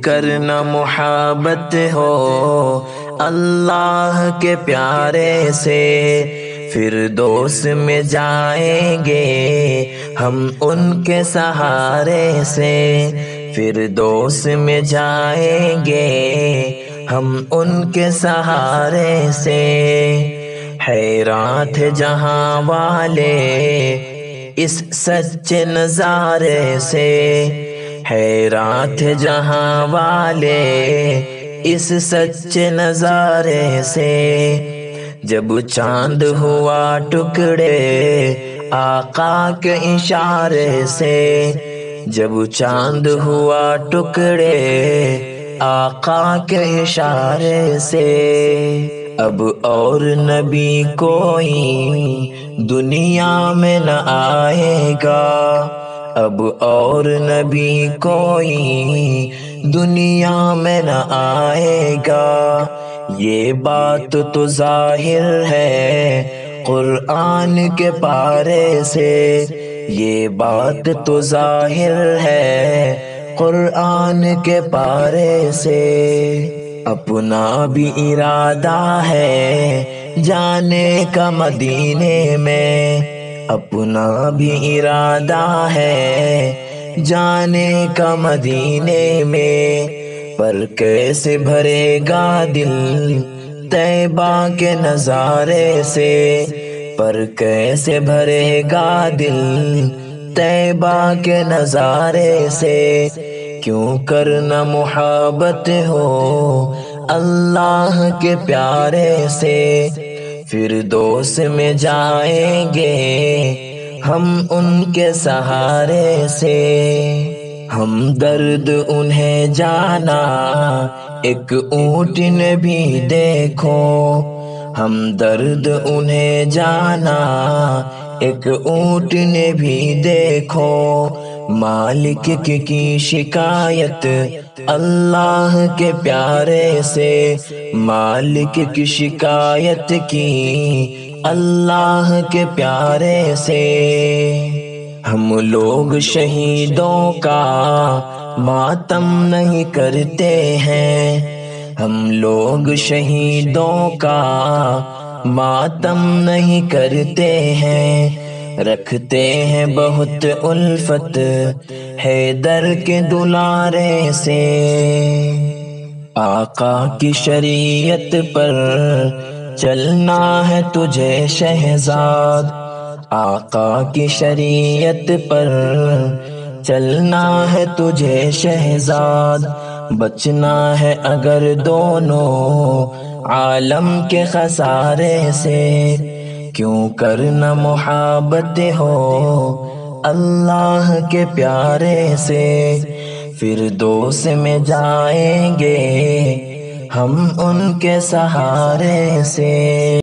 کرنا محبت ہو اللہ کے پیارے سے، فردوس میں جائیں گے ہم ان کے سہارے سے، فردوس میں جائیں گے ہم ان کے سہارے سے۔ حیران تھے جہاں والے اس سچے نظارے سے، حیران تھے جہاں والے اس سچے نظارے سے، جب چاند ہوا ٹکڑے آقا کے اشارے سے، جب چاند ہوا ٹکڑے آقا کے اشارے سے۔ اب اور نبی کوئی دنیا میں نہ آئے گا، اب اور نبی کوئی دنیا میں نہ آئے گا، یہ بات تو ظاہر ہے قرآن کے پارے سے، یہ بات تو ظاہر ہے قرآن کے پارے سے۔ اپنا بھی ارادہ ہے جانے کا مدینے میں، اپنا بھی ارادہ ہے جانے کا مدینے میں، پر کیسے بھرے گا دل طیبہ کے نظارے سے، پر کیسے بھرے گا دل طیبہ کے نظارے سے۔ کیوں کرنا محبت ہو اللہ کے پیارے سے، فردوس میں جائیں گے ہم ان کے سہارے سے۔ ہم درد انہیں جانا ایک اونٹ نے بھی دیکھو، ہم درد انہیں جانا ایک اونٹ نے بھی دیکھو، مالک کی شکایت اللہ کے پیارے سے، مالک کی شکایت کی اللہ کے پیارے سے۔ ہم لوگ شہیدوں کا ماتم نہیں کرتے ہیں، ہم لوگ شہیدوں کا ماتم نہیں کرتے ہیں، رکھتے ہیں بہت الفت حیدر کے دلارے سے۔ آقا کی شریعت پر چلنا ہے تجھے شہزاد، آقا کی شریعت پر چلنا ہے تجھے شہزاد، بچنا ہے اگر دونوں عالم کے خسارے سے، کیوں کرنا محبت ہو اللہ کے پیارے سے، فردوس میں جائیں گے ہم ان کے سہارے سے۔